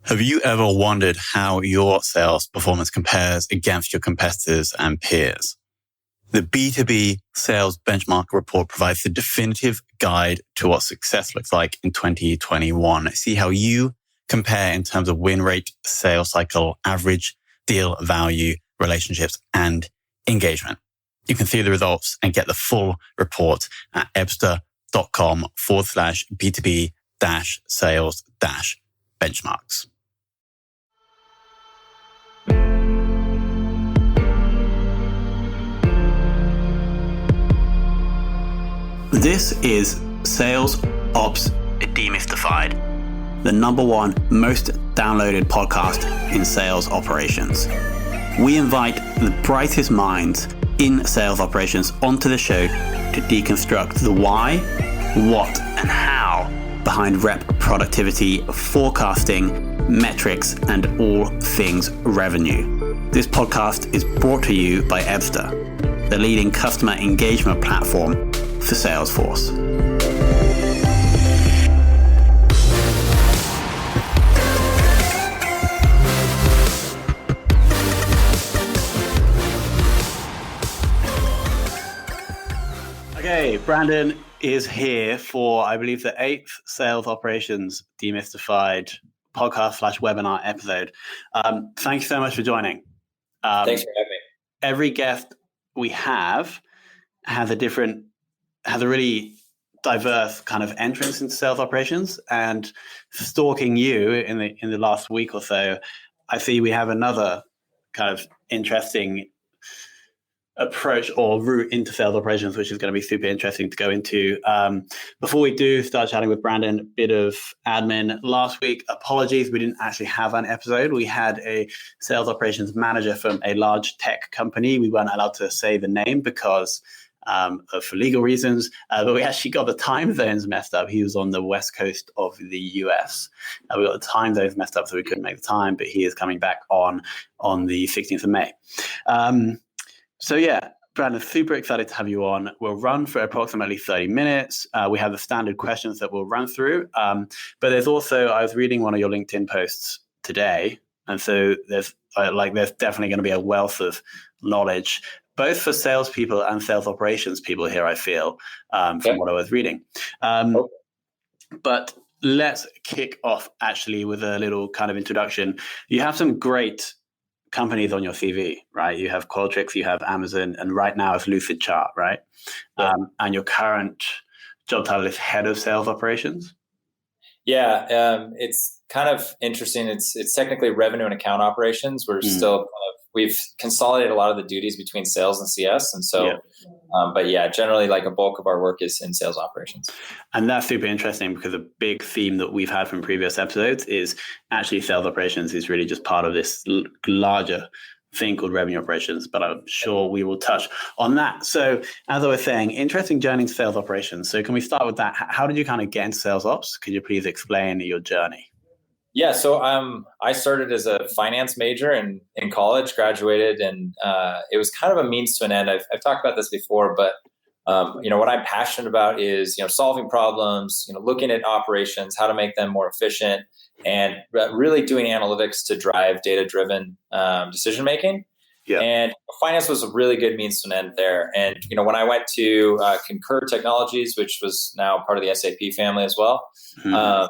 Have you ever wondered how your sales performance compares against your competitors and peers? The B2B Sales Benchmark Report provides the definitive guide to what success looks like in 2021. See how you compare in terms of win rate, sales cycle, average deal value, relationships, and engagement. You can see the results and get the full report at ebster.com/B2B-sales-benchmarks. This is Sales Ops Demystified, the number one most downloaded podcast in sales operations. We invite the brightest minds in sales operations onto the show to deconstruct the why, what, and how behind rep productivity, forecasting, metrics, and all things revenue. This podcast is brought to you by Ebster, the leading customer engagement platform for Salesforce. Okay, Brandon is here for, I believe, the 8th Sales Operations Demystified podcast/webinar episode. Thank you so much for joining. Thanks for having me. Every guest we have has a really diverse kind of entrance into sales operations, and stalking you in the last week or so, I see we have another kind of interesting approach or route into sales operations, which is going to be super interesting to go into. Before we do start chatting with Brandon, a bit of admin. Last week, apologies, we didn't actually have an episode. We had a sales operations manager from a large tech company. We weren't allowed to say the name because for legal reasons, but we actually got the time zones messed up. He was on the west coast of the US. We got the time zones messed up, so we couldn't make the time, but he is coming back on the 16th of May. So yeah, Brandon, super excited to have you on. We'll run for approximately 30 minutes. We have the standard questions that we'll run through. But there's also, I was reading one of your LinkedIn posts today, and so there's definitely going to be a wealth of knowledge, both for salespeople and sales operations people here, I feel, from what I was reading. But let's kick off actually with a little kind of introduction. You have some great companies on your CV, right? You have Qualtrics, you have Amazon, and right now it's LucidChart, right? Yeah. And your current job title is Head of Sales Operations. Yeah, it's kind of interesting. It's technically revenue and account operations. We're still we've consolidated a lot of the duties between sales and CS, and so. Yeah. But yeah, generally, like a bulk of our work is in sales operations. And that's super interesting because a big theme that we've had from previous episodes is actually sales operations is really just part of this larger thing called revenue operations, but I'm sure we will touch on that. So as I was saying, interesting journey to sales operations. So can we start with that? How did you kind of get into sales ops? Could you please explain your journey? Yeah, so I started as a finance major in college, graduated, and it was kind of a means to an end. I've talked about this before, but what I'm passionate about is solving problems, looking at operations, how to make them more efficient, and really doing analytics to drive data-driven decision making. Yeah. And finance was a really good means to an end there. And when I went to Concur Technologies, which was now part of the SAP family as well. Mm-hmm.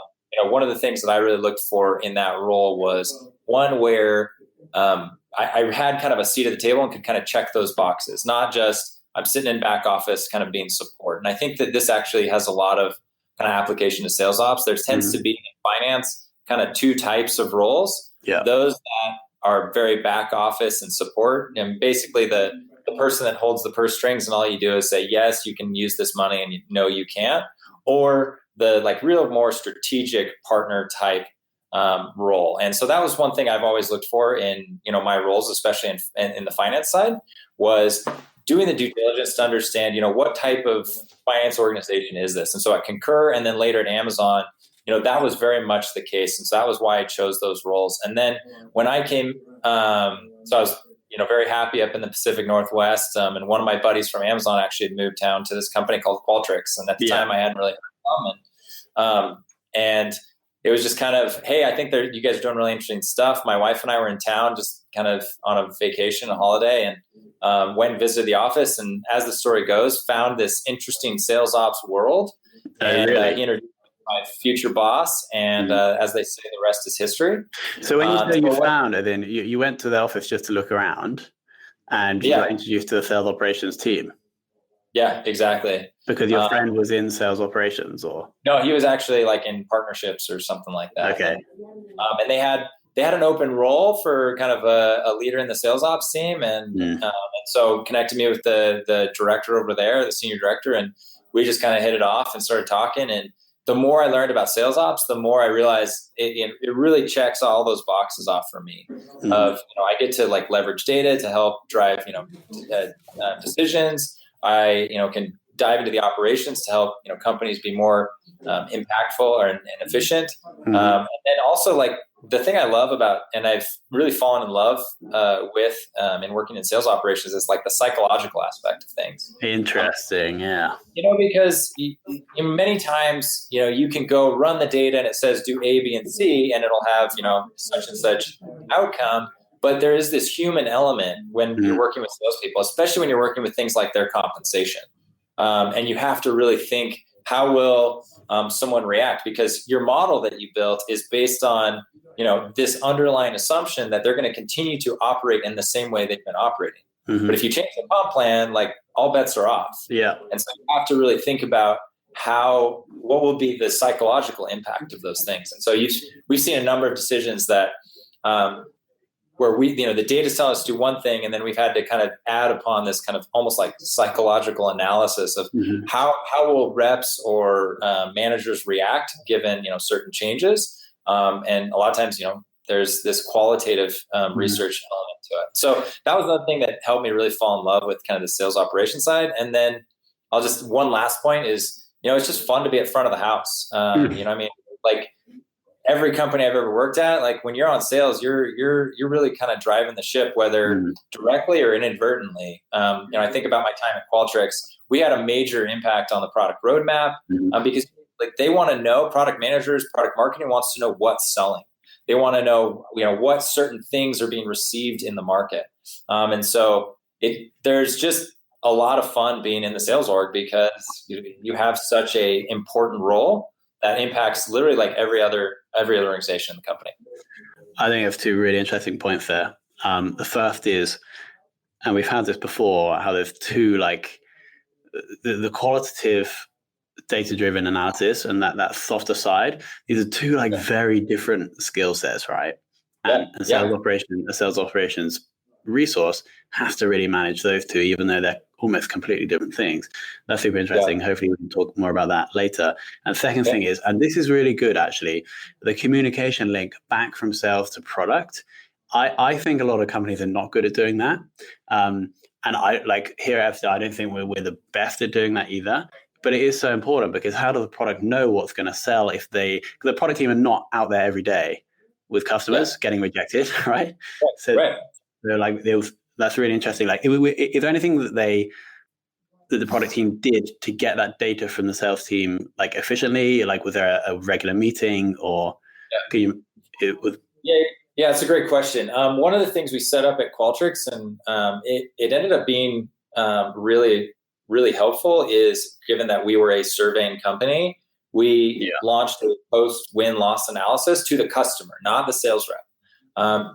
One of the things that I really looked for in that role was one where I had kind of a seat at the table and could kind of check those boxes, not just I'm sitting in back office kind of being support. And I think that this actually has a lot of kind of application to sales ops. There tends to be in finance kind of two types of roles. Yeah. Those that are very back office and support, and basically the person that holds the purse strings, and all you do is say, yes, you can use this money, and no, you can't. Or the real more strategic partner type role. And so that was one thing I've always looked for in, my roles, especially in the finance side, was doing the due diligence to understand, what type of finance organization is this? And so at Concur and then later at Amazon, that was very much the case. And so that was why I chose those roles. And then when I came, so I was, very happy up in the Pacific Northwest. And one of my buddies from Amazon actually had moved down to this company called Qualtrics. And at the time I hadn't really heard of them. And it was just kind of, hey, I think you guys are doing really interesting stuff. My wife and I were in town, just kind of on a vacation, a holiday, and went and visited the office. And as the story goes, found this interesting sales ops world, and really? introduced my future boss. And as they say, the rest is history. So when you say you found it, then you went to the office just to look around, and you got introduced to the sales operations team. Yeah, exactly. Because your friend was in sales operations, or? No, he was actually like in partnerships or something like that. Okay. And they had an open role for kind of a leader in the sales ops team. And so connected me with the director over there, the senior director. And we just kind of hit it off and started talking. And the more I learned about sales ops, the more I realized it really checks all those boxes off for me. Of, I get to like leverage data to help drive, decisions. I, can dive into the operations to help, companies be more impactful and efficient. And then also, like, the thing I love about, and I've really fallen in love with in working in sales operations, is like the psychological aspect of things. Interesting. Yeah. Because many times, you can go run the data and it says do A, B, and C, and it'll have, such and such outcome. But there is this human element when you're working with salespeople, especially when you're working with things like their compensation. And you have to really think, how will someone react? Because your model that you built is based on, this underlying assumption that they're going to continue to operate in the same way they've been operating. But if you change the comp plan, like, all bets are off. Yeah. And so you have to really think about what will be the psychological impact of those things. And so we've seen a number of decisions that, where we, the data tell us to do one thing, and then we've had to kind of add upon this kind of almost like psychological analysis of how will reps or managers react given, certain changes. And a lot of times, there's this qualitative research element to it. So that was another thing that helped me really fall in love with kind of the sales operation side. And then one last point is, it's just fun to be at front of the house. Like, every company I've ever worked at, like, when you're on sales, you're really kind of driving the ship, whether directly or inadvertently. I think about my time at Qualtrics. We had a major impact on the product roadmap because, like, they want to know, product managers, product marketing wants to know what's selling. They want to know, what certain things are being received in the market. And so there's just a lot of fun being in the sales org because you have such a important role that impacts literally like every other organization in the company. I think I have two really interesting points there. The first is, and we've had this before, how there's two, like, the qualitative data-driven analysis and that softer side. These are two, like, very different skill sets, right? And a sales operations resource has to really manage those two, even though they're almost completely different things. That's super interesting. Hopefully we can talk more about that later. And second thing is, and this is really good actually, the communication link back from sales to product. I think a lot of companies are not good at doing that. And I, like, here at FCI, I don't think we're the best at doing that either. But it is so important, because how does the product know what's going to sell if the product team are not out there every day with customers getting rejected, right? They're like, that's really interesting. Like, is there anything that the product team did to get that data from the sales team, like, efficiently? Like, was there a regular meeting, or Yeah, it's a great question. One of the things we set up at Qualtrics, and it ended up being really, really helpful, is given that we were a surveying company, we launched a post-win-loss analysis to the customer, not the sales rep.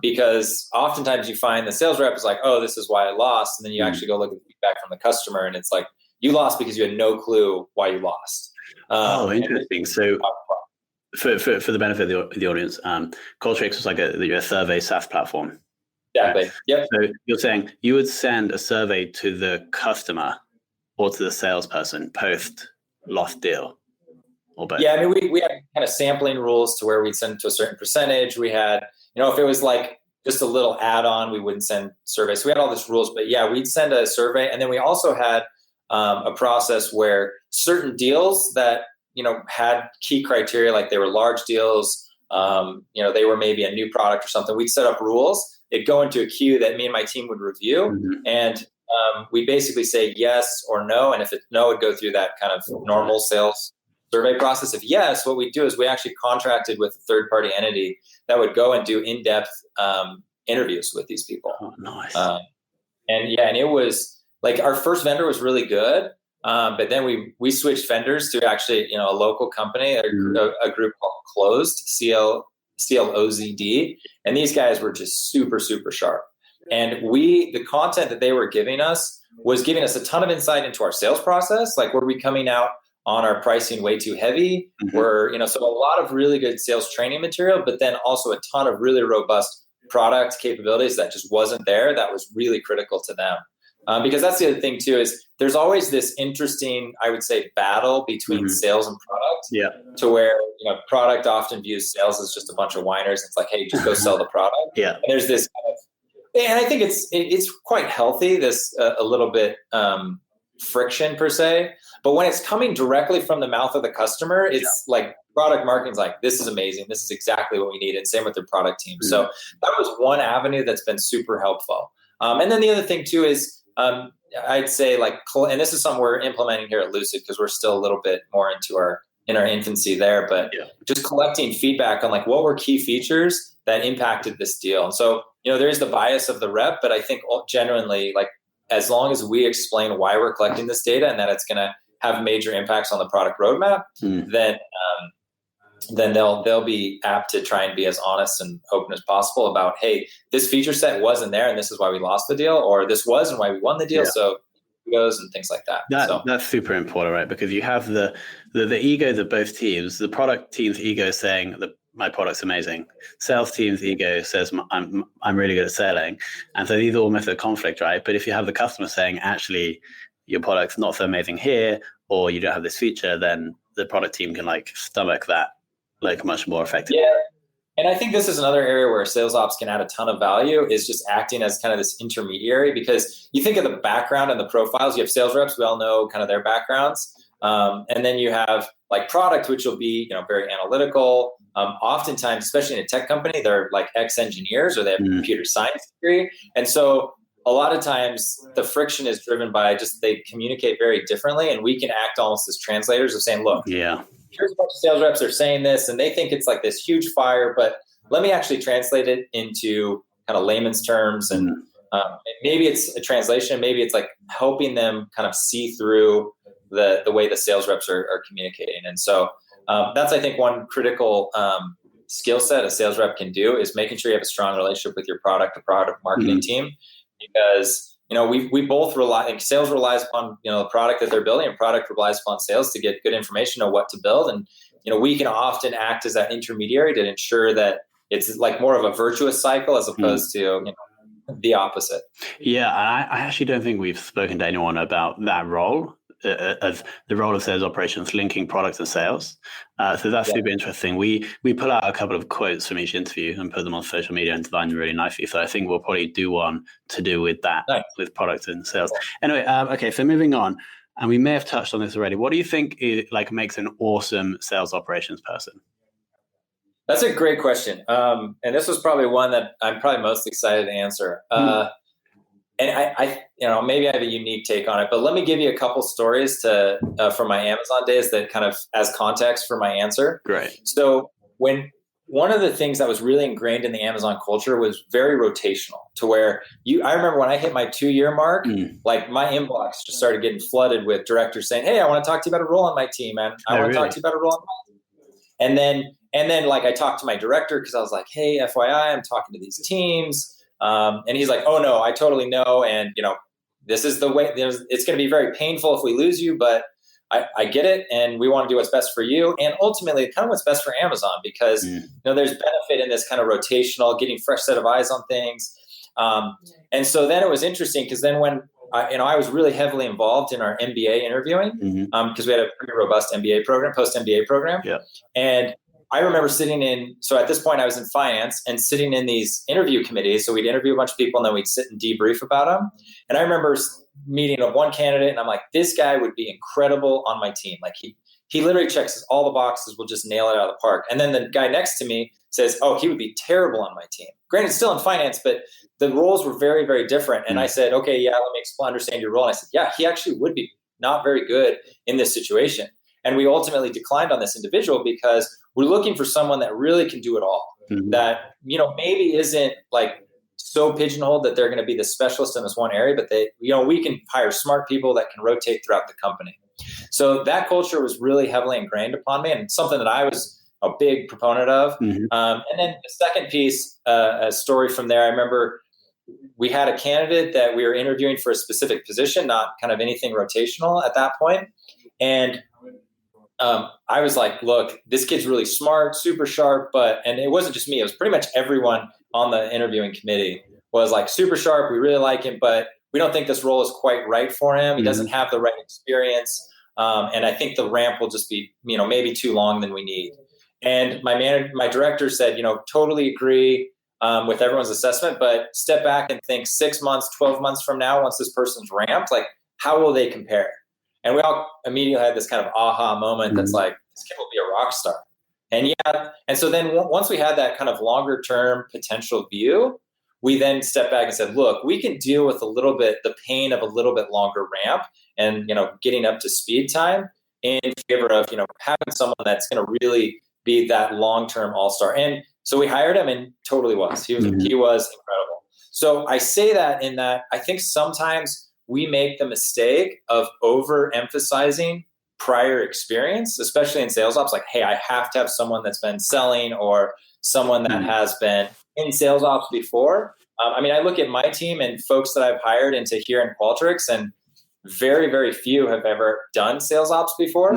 Because oftentimes you find the sales rep is like, oh, this is why I lost. And then you actually go look at the feedback from the customer, and it's like, you lost because you had no clue why you lost. Interesting. So for the benefit of the audience, Qualtrics was like a survey SaaS platform. Exactly. Right? Yep. So you're saying you would send a survey to the customer or to the salesperson post lost deal, or both? Yeah, I mean, we had kind of sampling rules to where we'd send to a certain percentage. We had, if it was like just a little add-on, we wouldn't send surveys. So we had all these rules, but we'd send a survey. And then we also had a process where certain deals that, had key criteria, like they were large deals, they were maybe a new product or something. We'd set up rules. It'd go into a queue that me and my team would review. And we basically say yes or no. And if it's no, it'd go through that kind of normal sales survey process? If yes, what we do is we actually contracted with a third-party entity that would go and do in-depth interviews with these people. Oh, nice. And it was like our first vendor was really good, but then we switched vendors to actually a local company, a group called Closed, CLOZD, and these guys were just super, super sharp. And the content that they were giving us was giving us a ton of insight into our sales process. Like, were we coming out on our pricing way too heavy? So a lot of really good sales training material, but then also a ton of really robust product capabilities that just wasn't there. That was really critical to them. Because that's the other thing too, is there's always this interesting, I would say, battle between sales and product. Yeah. To where, product often views sales as just a bunch of whiners. It's like, hey, just go sell the product. Yeah. And there's this and I think it's quite healthy, this a little bit friction per se. But when it's coming directly from the mouth of the customer, it's like product marketing's like, this is amazing. This is exactly what we need. And same with their product team. So that was one avenue that's been super helpful. And then the other thing too is, I'd say and this is something we're implementing here at Lucid because we're still a little bit more in our infancy there, but just collecting feedback on what were key features that impacted this deal. And so, there is the bias of the rep, but I think genuinely, as long as we explain why we're collecting this data and that it's going to have major impacts on the product roadmap, then they'll be apt to try and be as honest and open as possible about, hey, this feature set wasn't there and this is why we lost the deal, or this was and why we won the deal. So goes and things like that. That's super important, right? Because you have the egos of both teams. The product team's ego saying that my product's amazing. Sales team's ego says I'm really good at selling, and so these are almost a conflict, right? But if you have the customer saying, actually, your product's not so amazing here, or you don't have this feature, then the product team can stomach that much more effectively. Yeah. And I think this is another area where sales ops can add a ton of value, is just acting as kind of this intermediary, because you think of the background and the profiles. You have sales reps, we all know kind of their backgrounds. And then you have product, which will be, very analytical. Oftentimes, especially in a tech company, they're ex-engineers or they have a computer science degree. And so a lot of times the friction is driven by just they communicate very differently. And we can act almost as translators of saying, look, here's a bunch of sales reps are saying this, and they think it's this huge fire, but let me actually translate it into kind of layman's terms. And maybe it's a translation, maybe it's helping them kind of see through the way the sales reps are communicating. And so that's, I think, one critical skill set a sales rep can do, is making sure you have a strong relationship with your product marketing team, because we both rely, and sales relies upon, the product that they're building, and product relies upon sales to get good information on what to build. And, we can often act as that intermediary to ensure that it's more of a virtuous cycle as opposed to, the opposite. Yeah. I actually don't think we've spoken to anyone about that role, as the role of sales operations linking products and sales. So that's super interesting. We pull out a couple of quotes from each interview and put them on social media and design them really nicely. So I think we'll probably do one to do with that, with products and sales. Anyway, okay, so moving on, and we may have touched on this already. What do you think makes an awesome sales operations person? That's a great question. And this was probably one that I'm probably most excited to answer. And I maybe I have a unique take on it, but let me give you a couple stories from my Amazon days that kind of as context for my answer. Great. So one of the things that was really ingrained in the Amazon culture was very rotational, to where I remember when I hit my 2-year mark, my inbox just started getting flooded with directors saying, hey, I want to talk to you about a role on my team, man. I want to talk to you about a role on my team. And then I talked to my director because I was like, hey, FYI, I'm talking to these teams. And he's like, oh no, I totally know. And, this is the way, it's going to be very painful if we lose you, but I get it. And we want to do what's best for you. And ultimately kind of what's best for Amazon, because, there's benefit in this kind of rotational, getting fresh set of eyes on things. And so then it was interesting, because then when I was really heavily involved in our MBA interviewing, because we had a pretty robust MBA program, post-MBA program. Yeah. And I remember so at this point I was in finance and sitting in these interview committees. So we'd interview a bunch of people and then we'd sit and debrief about them. And I remember meeting one candidate and I'm like, this guy would be incredible on my team. He literally checks all the boxes. We'll just nail it out of the park. And then the guy next to me says, oh, he would be terrible on my team. Granted, still in finance, but the roles were very, very different. And I said, okay, yeah, let me understand your role. And I said, yeah, he actually would be not very good in this situation. And we ultimately declined on this individual because we're looking for someone that really can do it all. That, maybe isn't like so pigeonholed that they're going to be the specialist in this one area, but we can hire smart people that can rotate throughout the company. So that culture was really heavily ingrained upon me, and something that I was a big proponent of. And then the second piece, a story from there, I remember we had a candidate that we were interviewing for a specific position, not kind of anything rotational at that point. And I was like, look, this kid's really smart, super sharp, and it wasn't just me, it was pretty much everyone on the interviewing committee was like super sharp. We really like him, but we don't think this role is quite right for him. He doesn't have the right experience. And I think the ramp will just be, maybe too long than we need. And my director said, totally agree with everyone's assessment, but step back and think 6 months, 12 months from now, once this person's ramped, like how will they compare? And we all immediately had this kind of aha moment that's like, this kid will be a rock star. And so then once we had that kind of longer term potential view, we then stepped back and said, look, we can deal with a little bit, the pain of a little bit longer ramp and, getting up to speed time in favor of, having someone that's going to really be that long-term all-star. And so we hired him and totally was. He was incredible. So I say that in that I think sometimes we make the mistake of overemphasizing prior experience, especially in sales ops. Like, hey, I have to have someone that's been selling or someone that has been in sales ops before. I look at my team and folks that I've hired into here in Qualtrics, and very, very few have ever done sales ops before.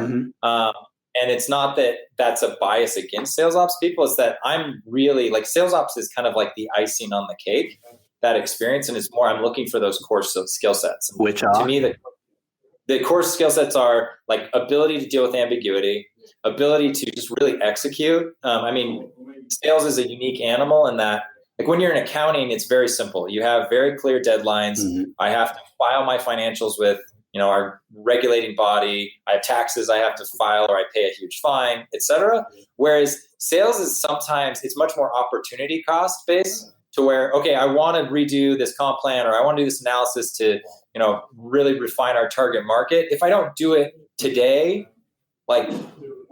And it's not that that's a bias against sales ops people. It's that I'm really like sales ops is kind of like the icing on the cake, that experience. And it's more, I'm looking for those core skill sets. Which are? To me, the core skill sets are like ability to deal with ambiguity, ability to just really execute. Sales is a unique animal in that, like when you're in accounting, it's very simple. You have very clear deadlines. I have to file my financials with, our regulating body. I have taxes I have to file or I pay a huge fine, etc. Whereas sales is sometimes, it's much more opportunity cost based to where, okay, I want to redo this comp plan or I want to do this analysis to, really refine our target market. If I don't do it today, like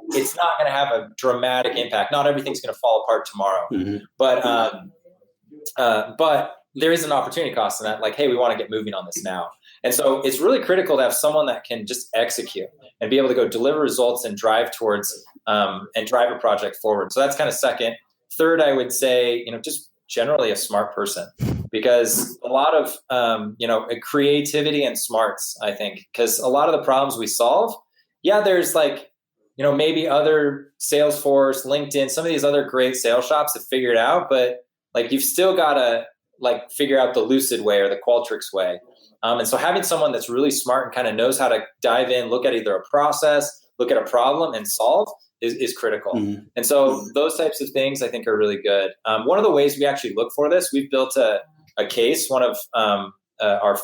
it's not going to have a dramatic impact. Not everything's going to fall apart tomorrow, but there is an opportunity cost in that. Like, hey, we want to get moving on this now. And so it's really critical to have someone that can just execute and be able to go deliver results and drive towards and drive a project forward. So that's kind of second. Third, I would say, just generally a smart person, because a lot of, creativity and smarts, I think, because a lot of the problems we solve, there's like, maybe other Salesforce, LinkedIn, some of these other great sales shops have figured it out, but like you've still got to like figure out the Lucid way or the Qualtrics way. And so having someone that's really smart and kind of knows how to dive in, look at either a process, look at a problem and solve is critical. And so those types of things I think are really good. One of the ways we actually look for this, we've built a case. One of our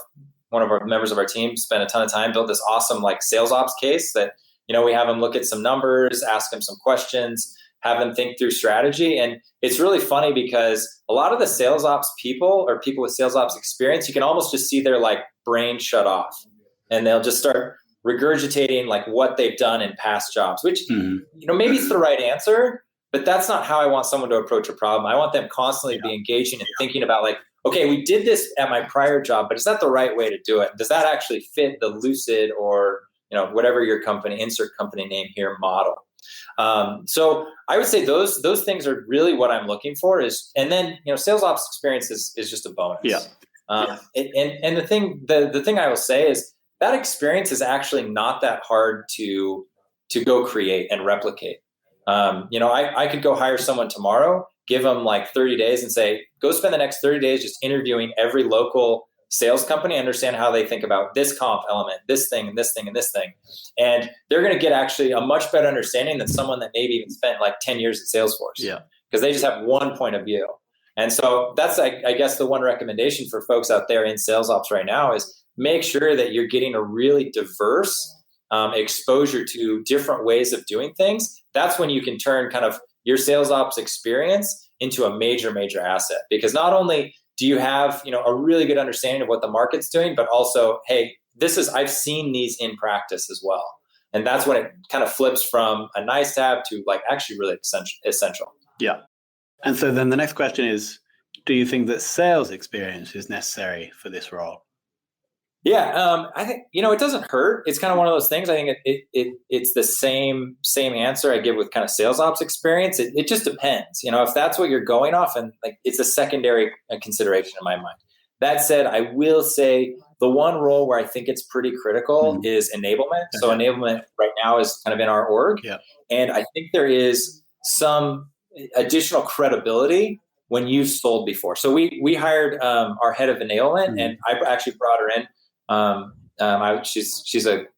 members of our team spent a ton of time, built this awesome like sales ops case that, we have them look at some numbers, ask them some questions, have them think through strategy. And it's really funny because a lot of the sales ops people or people with sales ops experience, you can almost just see their like brain shut off and they'll just start regurgitating like what they've done in past jobs, which, maybe it's the right answer, but that's not how I want someone to approach a problem. I want them constantly be engaging and thinking about like, okay, we did this at my prior job, but is that the right way to do it? Does that actually fit the Lucid or, whatever your company, insert company name here, model? So I would say those things are really what I'm looking for and then, sales ops experience is just a bonus. Yeah. And the thing I will say is that experience is actually not that hard to go create and replicate. I could go hire someone tomorrow, give them like 30 days and say, go spend the next 30 days just interviewing every local sales company, understand how they think about this comp element, this thing and this thing and this thing. And they're going to get actually a much better understanding than someone that maybe even spent like 10 years at Salesforce. Yeah. Because they just have one point of view. And so that's, I guess, the one recommendation for folks out there in sales ops right now is make sure that you're getting a really diverse exposure to different ways of doing things. That's when you can turn kind of your sales ops experience into a major, major asset. Because not only do you have, a really good understanding of what the market's doing, but also, hey, I've seen these in practice as well. And that's when it kind of flips from a nice to have to like actually really essential. Yeah. And so then the next question is, do you think that sales experience is necessary for this role? Yeah, I think, it doesn't hurt. It's kind of one of those things. I think it's the same answer I give with kind of sales ops experience. It just depends, if that's what you're going off, and like it's a secondary consideration in my mind. That said, I will say the one role where I think it's pretty critical is enablement. Okay. So enablement right now is kind of in our org. Yeah. And I think there is some additional credibility when you've sold before. So we hired our head of enablement, and I actually brought her in. I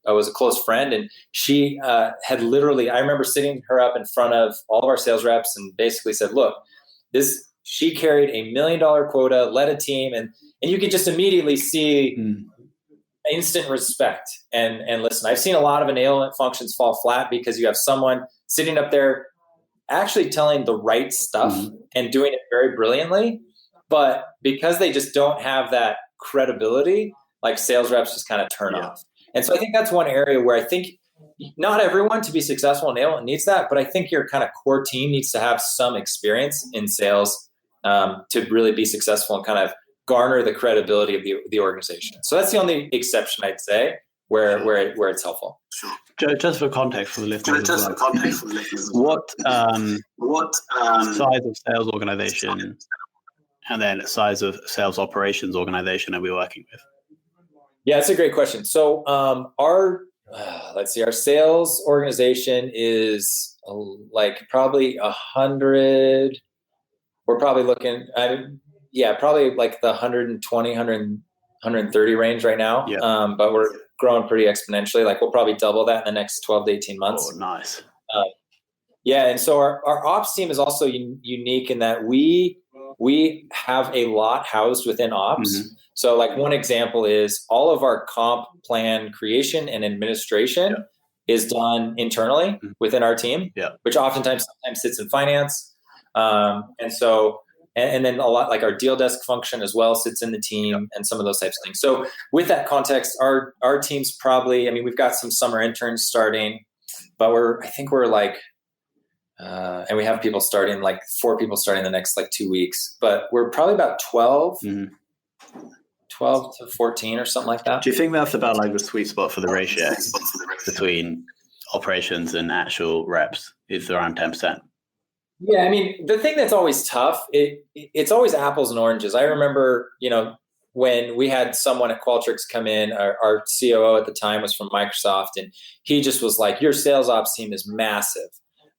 was a close friend, and she had literally, I remember sitting her up in front of all of our sales reps and basically said, look, she carried $1 million quota, led a team, and you could just immediately see instant respect. And listen, I've seen a lot of enablement functions fall flat because you have someone sitting up there actually telling the right stuff and doing it very brilliantly, but because they just don't have that credibility, like sales reps just kind of turn off. And so I think that's one area where I think not everyone to be successful in enablement needs that, but I think your kind of core team needs to have some experience in sales to really be successful and kind of garner the credibility of the organization. So that's the only exception I'd say where it's helpful. Just for context for the listeners, what size of sales organization and then size of sales operations organization are we working with? Yeah, that's a great question. So our sales organization is like probably 100. We're probably looking probably like the 120, 130 range right now. Yeah. But we're growing pretty exponentially. Like we'll probably double that in the next 12 to 18 months. Oh, nice. And so our ops team is also unique in that we have a lot housed within ops. So like one example is all of our comp plan creation and administration is done internally within our team, which sometimes sits in finance. And then a lot like our deal desk function as well sits in the team and some of those types of things. So with that context, our team's probably, we've got some summer interns starting, but and we have people starting, like 4 people starting the next like 2 weeks, but we're probably about 12 to 14 or something like that. Do you think that's about like the sweet spot for the ratio between operations and actual reps? Is around 10%? Yeah, the thing that's always tough, it's always apples and oranges. I remember, when we had someone at Qualtrics come in, our COO at the time was from Microsoft, and he just was like, your sales ops team is massive.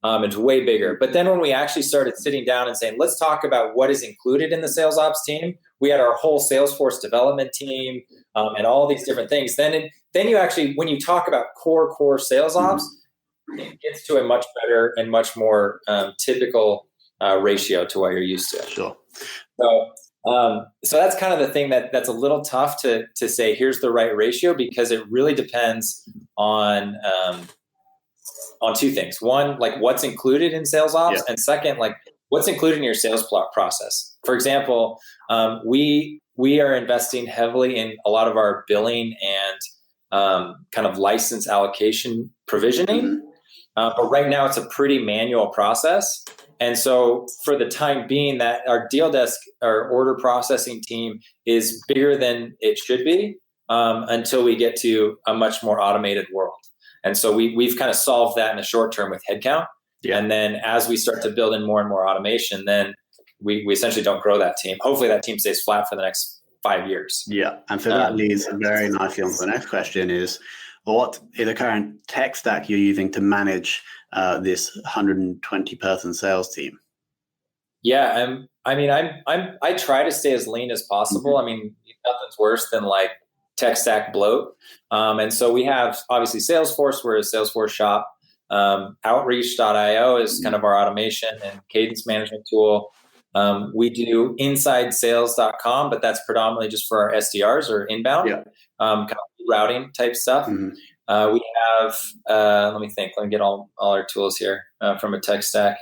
It's way bigger. But then when we actually started sitting down and saying, let's talk about what is included in the sales ops team, we had our whole Salesforce development team and all these different things. Then you actually, when you talk about core sales ops, it gets to a much better and much more typical ratio to what you're used to. Sure. So that's kind of the thing that's a little tough to say, here's the right ratio, because it really depends on 2 things. One, like what's included in sales ops, and second, like what's included in your sales process. For example, we are investing heavily in a lot of our billing and kind of license allocation provisioning. But right now it's a pretty manual process. And so for the time being, that our deal desk, our order processing team is bigger than it should be until we get to a much more automated world. And so we've kind of solved that in the short term with headcount. Yeah. And then as we start to build in more and more automation, then we essentially don't grow that team. Hopefully that team stays flat for the next 5 years. Yeah. And so that leads very nicely on to the next question is, what is the current tech stack you're using to manage this 120-person sales team? Yeah, I try to stay as lean as possible. Nothing's worse than like tech stack bloat. And so we have obviously Salesforce. We're a Salesforce shop. Outreach.io is kind of our automation and cadence management tool. We do InsideSales.com, but that's predominantly just for our SDRs or inbound, kind of routing type stuff. We have, let me get all our tools here from a tech stack.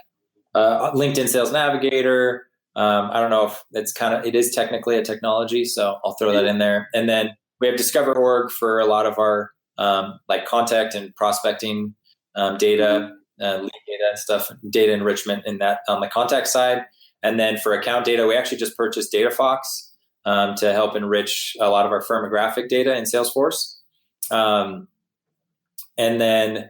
LinkedIn Sales Navigator. I don't know if it is technically a technology, so I'll throw that in there. And then we have Discover.org for a lot of our like contact and prospecting data, lead data and stuff, data enrichment in that on the contact side. And then for account data, we actually just purchased DataFox to help enrich a lot of our firmographic data in Salesforce. And then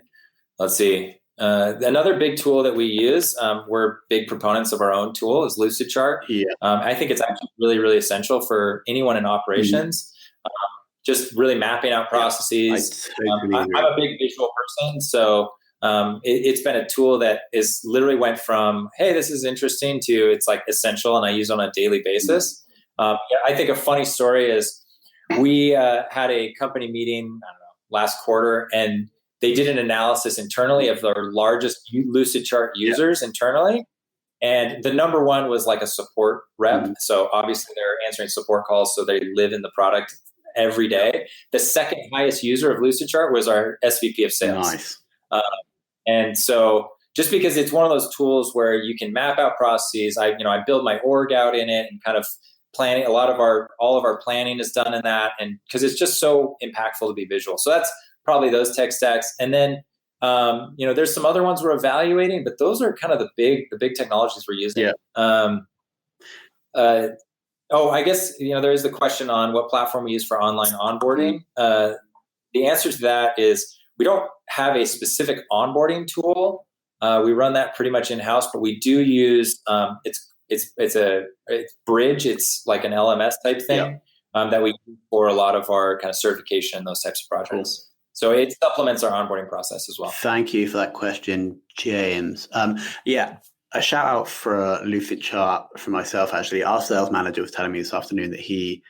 let's see, another big tool that we use, we're big proponents of our own tool, is LucidChart. Yeah. I think it's actually really, really essential for anyone in operations. Just really mapping out processes. Totally I'm a big visual person, so it's been a tool that is literally went from, hey, this is interesting, to it's like essential and I use it on a daily basis. I think a funny story is we had a company meeting, I don't know, last quarter, and they did an analysis internally of their largest LucidChart users internally. And the number one was like a support rep. So obviously they're answering support calls, so they live in the product every day. The second highest user of LucidChart was our SVP of sales. Nice. And so just because it's one of those tools where you can map out processes, I build my org out in it and kind of planning. All of our planning is done in that. And because it's just so impactful to be visual. So that's probably those tech stacks. And then, there's some other ones we're evaluating, but those are kind of the big technologies we're using. Yeah. I guess, there is the question on what platform we use for online onboarding. The answer to that is we don't have a specific onboarding tool. We run that pretty much in-house, but we do use, it's Bridge. It's like an LMS type thing that we use for a lot of our kind of certification and those types of projects. Cool. So it supplements our onboarding process as well. Thank you for that question, James. A shout out for LucidChart for myself, actually. Our sales manager was telling me this afternoon that he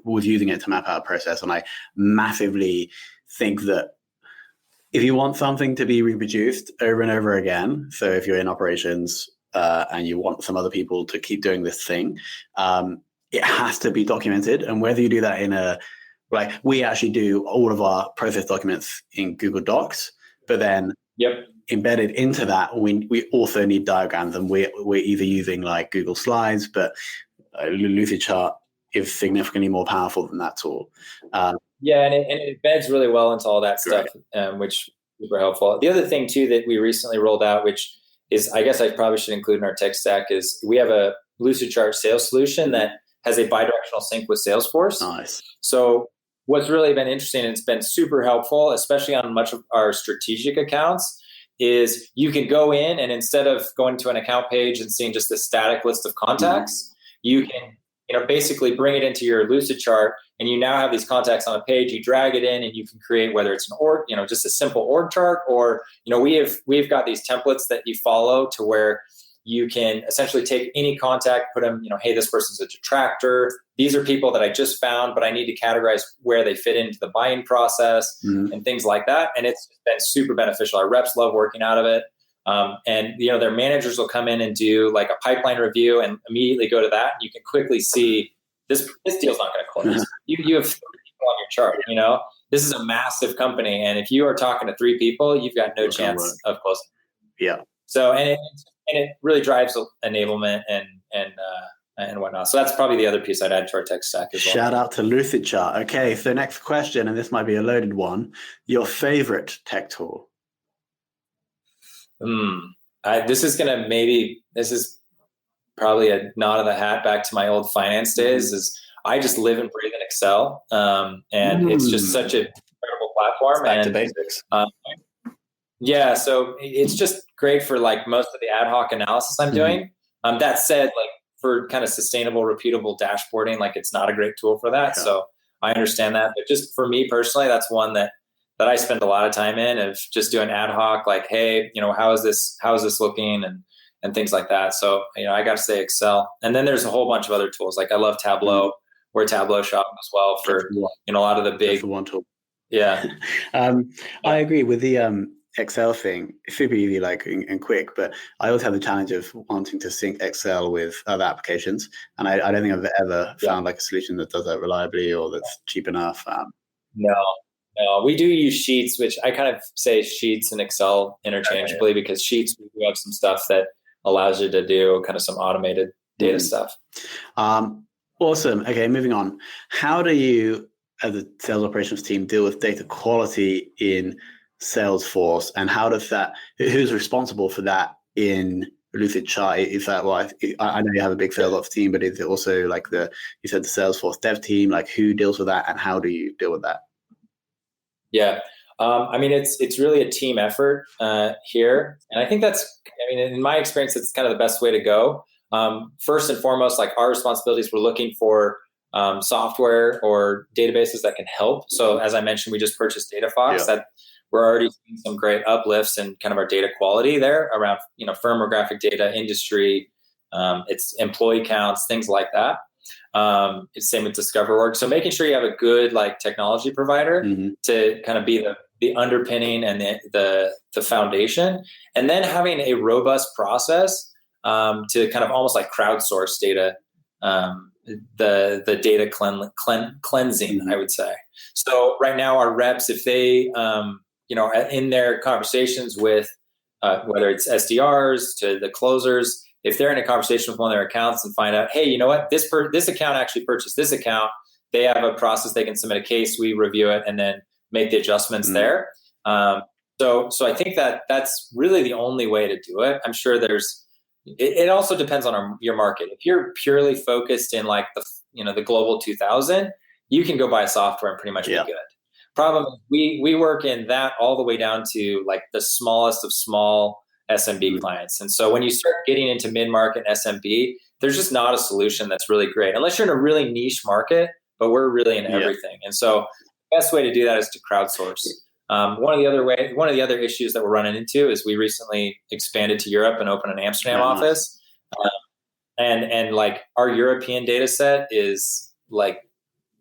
was using it to map out a process. And I massively think that if you want something to be reproduced over and over again, so if you're in operations and you want some other people to keep doing this thing, it has to be documented. And whether you do that we actually do all of our process documents in Google Docs, but then embedded into that, we also need diagrams, and we're either using like Google Slides, but LucidChart is significantly more powerful than that tool. And it embeds really well into all that stuff, which is super helpful. The other thing too that we recently rolled out, which is, I guess I probably should include in our tech stack, is we have a LucidChart sales solution that has a bidirectional sync with Salesforce. Nice. So what's really been interesting, and it's been super helpful, especially on much of our strategic accounts, is you can go in and instead of going to an account page and seeing just a static list of contacts, you can basically bring it into your LucidChart, and you now have these contacts on a page. You drag it in, and you can create, whether it's an org, just a simple org chart, or we've got these templates that you follow to where you can essentially take any contact, put them, hey, this person's a detractor. These are people that I just found, but I need to categorize where they fit into the buying process and things like that. And it's been super beneficial. Our reps love working out of it. And their managers will come in and do like a pipeline review and immediately go to that. And you can quickly see this deal's not going to close. You have 3 people on your chart. This is a massive company, and if you are talking to 3 people, you've got no chance of closing. Yeah. So and it really drives enablement and whatnot. So that's probably the other piece I'd add to our tech stack as well. Shout out to LucidChart. Okay, so next question, and this might be a loaded one. Your favorite tech tool? This is probably a nod of the hat back to my old finance days. Is I just live and breathe in Excel, and it's just such an incredible platform. Back to basics. So it's just great for like most of the ad hoc analysis I'm doing. That said, like for kind of sustainable, repeatable dashboarding, like it's not a great tool for that. Yeah. So I understand that, but just for me personally, that's one that I spend a lot of time in, of just doing ad hoc, like, hey, how is this looking, and things like that. So, I got to say Excel. And then there's a whole bunch of other tools. Like I love Tableau. We're Tableau shop as well for, a lot of the big. That's the one tool. Yeah. I agree with the Excel thing. It's super easy, and quick, but I always have the challenge of wanting to sync Excel with other applications. And I don't think I've ever found like a solution that does that reliably or that's cheap enough. No, we do use Sheets, which I kind of say Sheets and Excel interchangeably, because Sheets, we do have some stuff that allows you to do kind of some automated data stuff. Awesome. Okay, moving on. How do you as a sales operations team, deal with data quality in Salesforce, and how does that? Who's responsible for that in LucidChart? Is that I know you have a big sales ops team, but is it also like you said the Salesforce dev team? Like, who deals with that, and how do you deal with that? Yeah. I mean, it's really a team effort here. And I think in my experience, it's kind of the best way to go. First and foremost, like our responsibilities, we're looking for software or databases that can help. So as I mentioned, we just purchased DataFox. That we're already seeing some great uplifts in kind of our data quality there around, firmographic data, industry, it's employee counts, things like that. It's same with DiscoverWorks. So making sure you have a good technology provider to kind of be the underpinning and the foundation, and then having a robust process to kind of almost like crowdsource data, the data cleansing, I would say. So right now our reps, if they, in their conversations with whether it's SDRs to the closers, if they're in a conversation with one of their accounts and find out, hey, you know what, this account actually purchased this account, they have a process, they can submit a case, we review it, and then make the adjustments there. So I think that's really the only way to do it. I'm sure it also depends on your market. If you're purely focused in the global 2000, you can go buy software and pretty much be good. Problem is we work in that all the way down to the smallest of small SMB clients. And so when you start getting into mid-market SMB, there's just not a solution that's really great unless you're in a really niche market, but we're really in everything. And so the best way to do that is to crowdsource. One of the other issues that we're running into is we recently expanded to Europe and opened an Amsterdam office. And our European data set is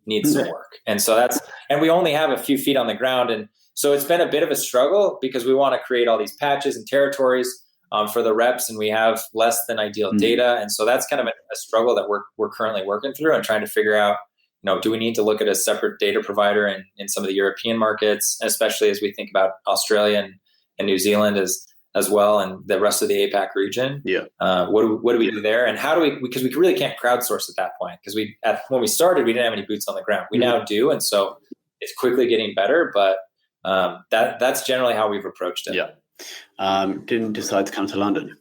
needs some work. And so and we only have a few feet on the ground. And so it's been a bit of a struggle because we want to create all these patches and territories for the reps, and we have less than ideal data. And so that's kind of a struggle that we're currently working through and trying to figure out, do we need to look at a separate data provider in some of the European markets, especially as we think about Australia and New Zealand as well, and the rest of the APAC region. What do we do there, and how do we? Because we really can't crowdsource at that point. Because when we started, we didn't have any boots on the ground. We now do, and so it's quickly getting better. But that's generally how we've approached it. Didn't decide to come to London.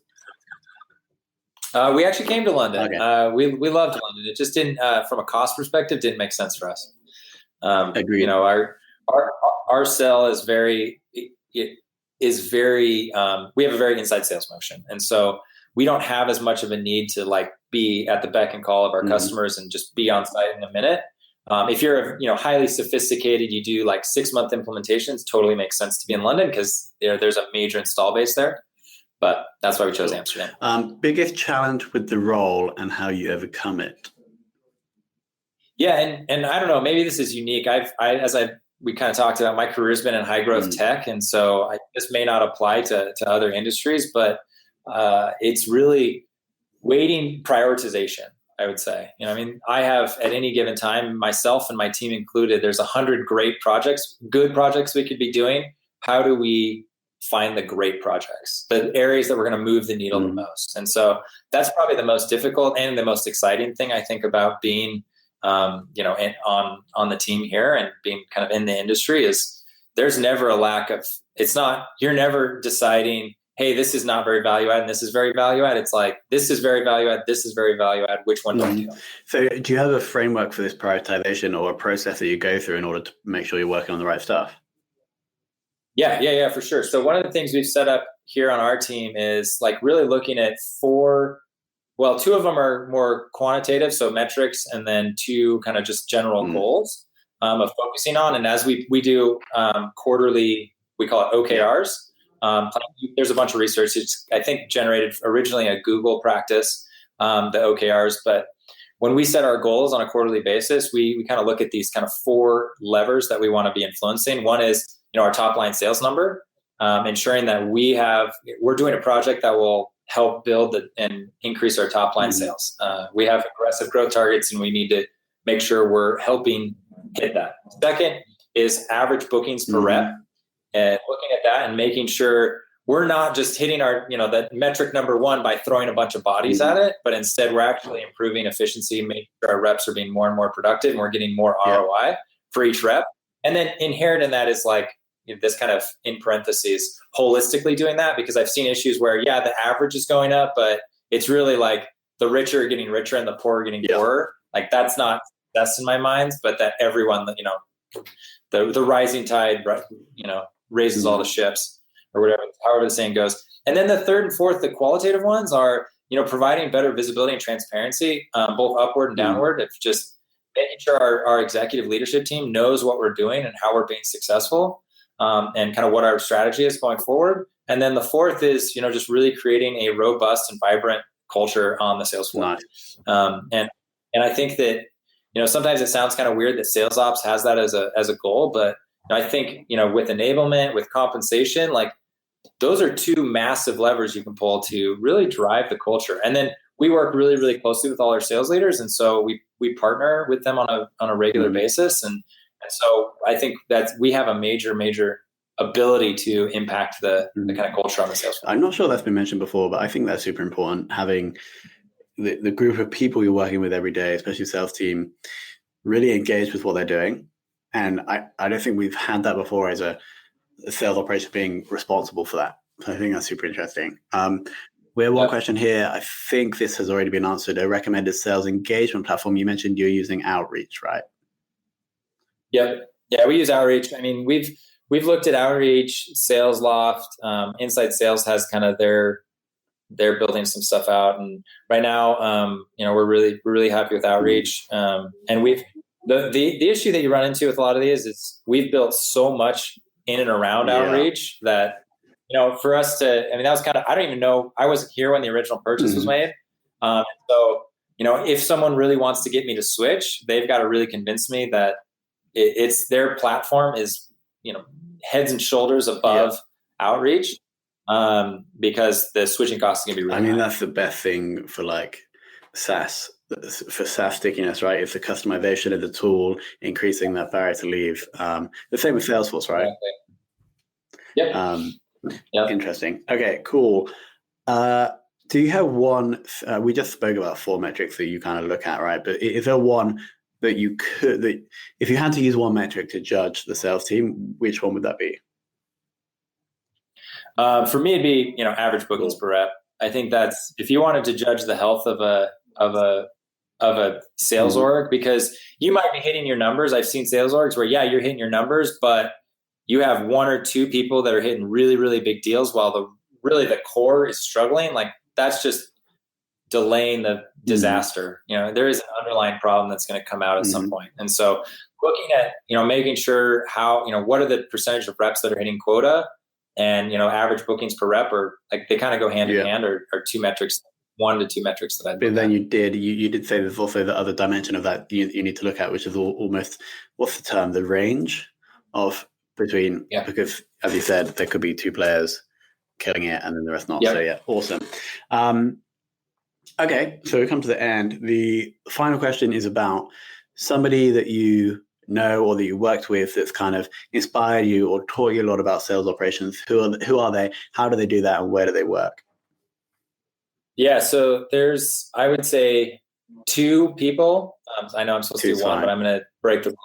We actually came to London. Okay. We loved London. It just didn't, from a cost perspective, didn't make sense for us. Agreed. Our sell is very. We have a very inside sales motion. And so we don't have as much of a need to be at the beck and call of our customers and just be on site in a minute. If you're, highly sophisticated, you do 6-month implementations, totally makes sense to be in London because there's a major install base there. But that's why we chose Amsterdam. Biggest challenge with the role and how you overcome it. Yeah. And I don't know, maybe this is unique. We kind of talked about, my career has been in high growth tech. And so this may not apply to other industries, but it's really weighting prioritization, I would say. I have at any given time, myself and my team included, there's 100 great projects, good projects we could be doing. How do we find the great projects, the areas that we're going to move the needle the most? And so that's probably the most difficult and the most exciting thing I think about being on the team here and being kind of in the industry is there's never a lack of, you're never deciding, hey, this is not very value add and this is very value add. It's this is very value add, this is very value add. Which one do I do? So do you have a framework for this prioritization or a process that you go through in order to make sure you're working on the right stuff? Yeah, for sure. So one of the things we've set up here on our team is really looking at 4, well, 2 of them are more quantitative, so metrics, and then 2 kind of just general goals of focusing on. And as we do quarterly, we call it OKRs. There's a bunch of research. It's, I think, generated originally a Google practice, the OKRs. But when we set our goals on a quarterly basis, we kind of look at these kind of 4 levers that we want to be influencing. One is, our top line sales number, ensuring that we're doing a project that will help build and increase our top line sales. We have aggressive growth targets and we need to make sure we're helping hit that. Second is average bookings per rep, and looking at that and making sure we're not just hitting our, that metric number 1 by throwing a bunch of bodies at it, but instead we're actually improving efficiency, making sure our reps are being more and more productive and we're getting more ROI for each rep. And then inherent in that is like this kind of, in parentheses, holistically doing that, because I've seen issues where, yeah, the average is going up, but it's really like the richer are getting richer and the poor are getting poorer. Like that's not in my mind, but that everyone, the rising tide, raises all the ships, or whatever, however the saying goes. And then the third and fourth, the qualitative ones are, providing better visibility and transparency, both upward and downward. It's just making sure our executive leadership team knows what we're doing and how we're being successful, and kind of what our strategy is going forward. And then the fourth is, just really creating a robust and vibrant culture on the sales floor. Nice. And I think that, sometimes it sounds kind of weird that sales ops has that as a goal, but I think, with enablement, with compensation, like those are two massive levers you can pull to really drive the culture. And then we work really, really closely with all our sales leaders. And so we partner with them on a regular basis. And so I think that we have a major ability to impact the kind of culture on the sales floor. I'm not sure that's been mentioned before, but I think that's super important, having the group of people you're working with every day, especially the sales team, really engaged with what they're doing. And I don't think we've had that before as a sales operation being responsible for that. So I think that's super interesting. We have one question here. I think this has already been answered. A recommended sales engagement platform. You mentioned you're using Outreach, right? Yep. Yeah, we use Outreach. I mean, we've looked at Outreach, SalesLoft, Inside Sales has kind of they're building some stuff out, and right now, we're really happy with Outreach. And the issue that you run into with a lot of these is we've built so much in and around Outreach that, for us to, that was kind of, I don't even know, I wasn't here when the original purchase was made. So, if someone really wants to get me to switch, they've got to really convince me that it's their platform is, heads and shoulders above Outreach, because the switching costs is going to be really high. That's the best thing for like SaaS, for SaaS stickiness, right? It's the customization of the tool, increasing that barrier to leave. The same with Salesforce, right? Exactly. Yep. Interesting. Okay, cool. Do you have one, we just spoke about 4 metrics that you kind of look at, right? But is there one that if you had to use one metric to judge the sales team, which one would that be? For me, it'd be, average bookings per rep. I think that's, if you wanted to judge the health of a sales org, because you might be hitting your numbers. I've seen sales orgs where, you're hitting your numbers, but you have 1 or 2 people that are hitting really, really big deals while the core is struggling. Like that's just delaying the disaster. There is an underlying problem that's going to come out at some point. And so looking at, making sure how, what are the percentage of reps that are hitting quota, and, average bookings per rep, or like they kind of go hand in hand, or 2 metrics, 1 to 2 metrics that I. But then you did say there's also the other dimension of that you need to look at, which is almost, what's the term? The range of between, because as you said, there could be 2 players killing it and then the rest not. So awesome. Okay, so we come to the end. The final question is about somebody that you know or that you worked with that's kind of inspired you or taught you a lot about sales operations. Who are they? How do they do that, and where do they work? Yeah, so there's, I would say, 2 people. I know I'm supposed to do 1, but I'm going to break the rule,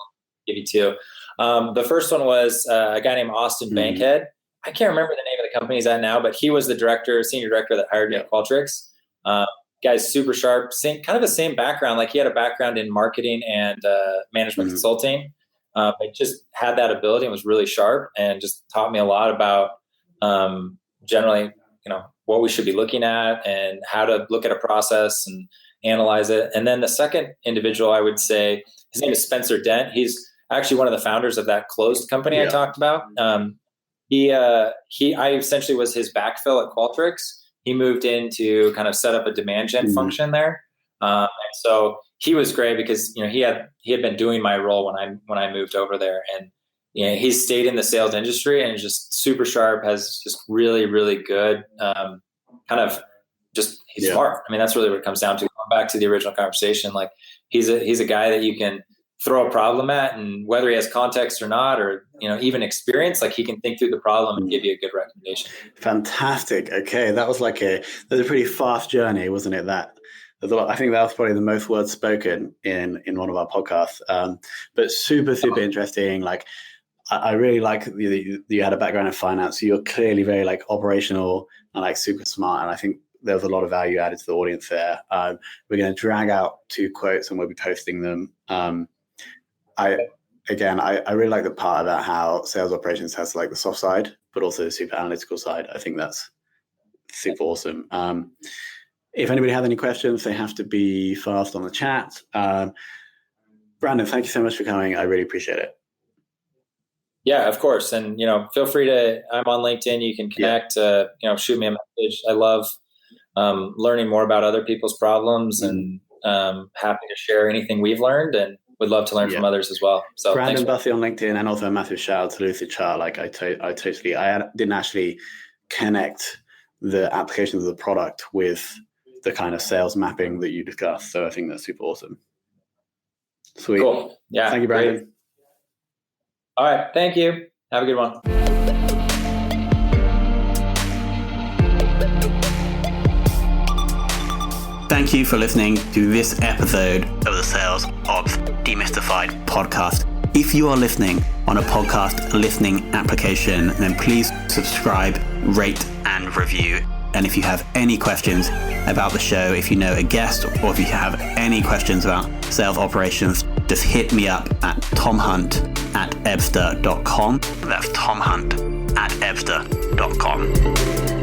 give you 2. The first one was a guy named Austin Bankhead. I can't remember the name of the company he's at now, but he was the senior director that hired me at Qualtrics. Guy's super sharp, kind of the same background. Like he had a background in marketing and management consulting. But just had that ability and was really sharp, and just taught me a lot about generally, what we should be looking at and how to look at a process and analyze it. And then the second individual, I would say, his name is Spencer Dent. He's actually one of the founders of that closed company I talked about. I essentially was his backfill at Qualtrics. He moved in to kind of set up a demand gen function there. And so he was great because, he had been doing my role when I moved over there, and he's stayed in the sales industry and just super sharp, has just really, really good, he's smart. That's really what it comes down to. Going back to the original conversation, like he's a guy that you can throw a problem at, and whether he has context or not, or, even experience, like he can think through the problem and give you a good recommendation. Fantastic. Okay. That was a pretty fast journey, wasn't it? That I think that was probably the most words spoken in one of our podcasts. But super interesting. Like, I really like you had a background in finance. You're clearly very like operational and like super smart. And I think there's a lot of value added to the audience there. We're going to drag out 2 quotes and we'll be posting them. I really like the part about how sales operations has like the soft side, but also the super analytical side. I think that's super awesome. If anybody has any questions, they have to be fast on the chat. Brandon, thank you so much for coming. I really appreciate it. Yeah, of course. And, feel free I'm on LinkedIn. You can connect, shoot me a message. I love learning more about other people's problems and happy to share anything we've learned and would love to learn from others as well. So Brandon Bussey on LinkedIn, and also a massive shout out to LucidChart. Like I didn't actually connect the application of the product with the kind of sales mapping that you discussed. So I think that's super awesome. Sweet. Cool. Yeah. Thank you, Brandon. Great. All right. Thank you. Have a good one. Thank you for listening to this episode of the Sales Ops Demystified podcast. If you are listening on a podcast listening application, then please subscribe, rate, and review. And if you have any questions about the show, if you know a guest, or if you have any questions about sales operations, just hit me up at tomhunt@ebster.com. That's tomhunt@ebster.com.